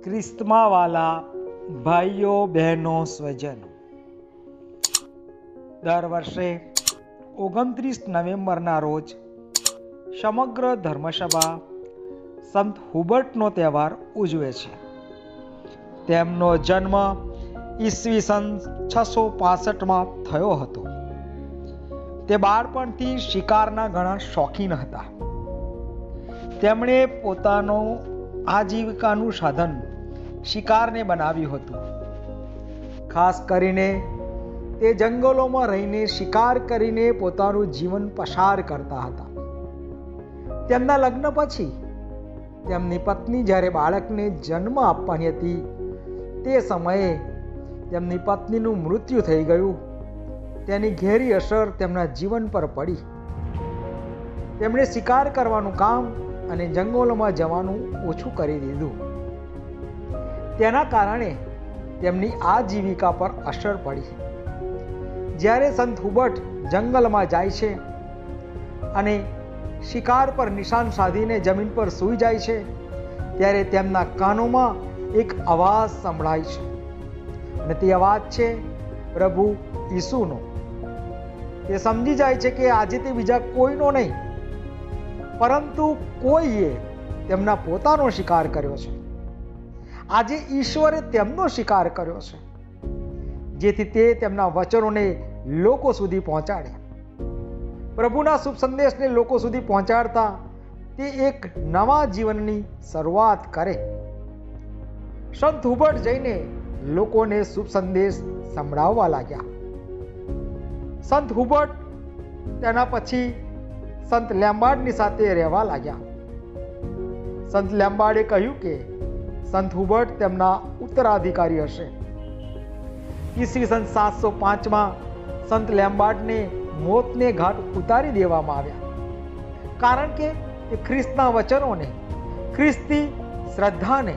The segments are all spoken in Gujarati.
ખ્રિસ્તમાં વાલા ભાઈઓ બહેનો સ્વજનો, દર વર્ષે 29 નવેમ્બરના રોજ સમગ્ર ધર્મસભા સંત હુબર્ટનો તહેવાર ઉજવે છે. તેમનો જન્મ ઈસવીસન 665માં થયો હતો. તે બાળપણથી શિકારના ઘણા શોખીન હતા. તેમણે પોતાનું આજીવિકાનું સાધન શિકારને બનાવ્યું હતું. ખાસ કરીને તે જંગલોમાં રહીને શિકાર કરીને પોતાનું જીવન પસાર કરતા હતા. તેમના લગ્ન પછી તેમની પત્ની જ્યારે બાળકને જન્મ આપવાની હતી તે સમયે તેમની પત્નીનું મૃત્યુ થઈ ગયું. તેની ઘેરી અસર તેમના જીવન પર પડી. તેમણે શિકાર કરવાનું કામ અને જંગલોમાં જવાનું ઓછું કરી દીધું. તેના કારણે તેમની આજીવિકા પર અસર પડી. જ્યારે સંત હુબર્ટ જંગલમાં જાય છે અને શિકાર પર નિશાન સાધીને જમીન પર સૂઈ જાય છે, ત્યારે તેમના કાનોમાં એક અવાજ સંભળાય છે અને તે અવાજ છે પ્રભુ ઈસુનો. તે સમજી જાય છે કે આજે તે બીજા કોઈનો નહીં, પરંતુ કોઈએ તેમના પોતાનો શિકાર કર્યો છે. આજે ઈશ્વરે તેમનો શિકાર કર્યો છે, જેથી તે તેમના વચનોને લોકો સુધી પહોંચાડે. પ્રભુના શુભ સંદેશને લોકો સુધી પહોંચાડતા તે એક નવા જીવનની શરૂઆત કરે. સંત હુબર્ટ જઈને લોકોને શુભ સંદેશ સંભળાવવા લાગ્યા. સંત હુબર્ટ તેના પછી સંત લેમ્બાર્ડની સાથે રહેવા લાગ્યા. સંત લેમ્બાર્ડે કહ્યું કે સંત હુબર્ટ તેમના ઉત્તરાધિકારી હશે. ઈસવીસન 705માં સંત લેમ્બાર્ડને મોતને ઘાટ ઉતારી દેવામાં આવ્યા, કારણ કે તે ખ્રિસ્તના વચનોને, ખ્રિસ્તી શ્રદ્ધાને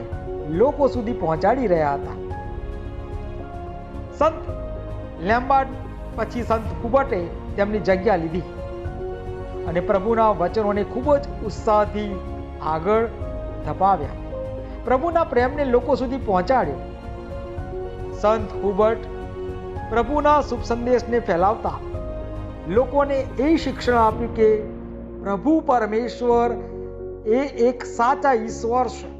લોકો સુધી પહોંચાડી રહ્યા હતા. સંત લેમ્બાર્ડ પછી સંત હુબર્ટે તેમની જગ્યા લીધી અને પ્રભુના વચનોને ખૂબ જ ઉત્સાહથી આગળ ધપાવ્યા. પ્રભુના પ્રેમને લોકો સુધી પહોંચાડ્યો. સંત હુબર્ટ પ્રભુના શુભ સંદેશને ફેલાવતા લોકોને એ શિક્ષણ આપ્યું કે પ્રભુ પરમેશ્વર એ એક સાચા ઈશ્વર છે.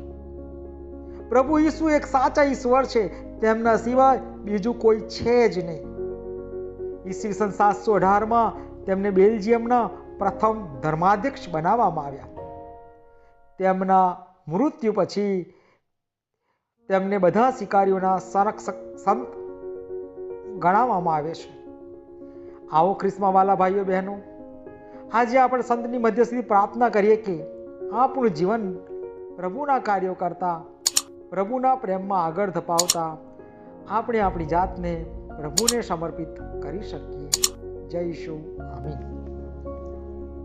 પ્રભુ ઈસુ એક સાચા ઈશ્વર છે, તેમના સિવાય બીજું કોઈ છે જ નહીં. ઈસવીસન 718માં તેમને બેલ્જિયમના પ્રથમ ધર્માધ્યક્ષ બનાવવામાં આવ્યા. તેમના મૃત્યુ પછી તેમને બધા શિકારીઓના સંરક્ષક સંત ગણાવવામાં આવે છે. આવો ખ્રિસ્તમાં વાલા ભાઈઓ બહેનો, આજે આપણે સંતની મધ્યસ્થી પ્રાર્થના કરીએ કે આપણું જીવન પ્રભુના કાર્યો કરતા, પ્રભુના પ્રેમમાં આગળ ધપાવતા આપણે આપણી જાતને પ્રભુને સમર્પિત કરી શકીએ. જય ઈસુ. આમીન.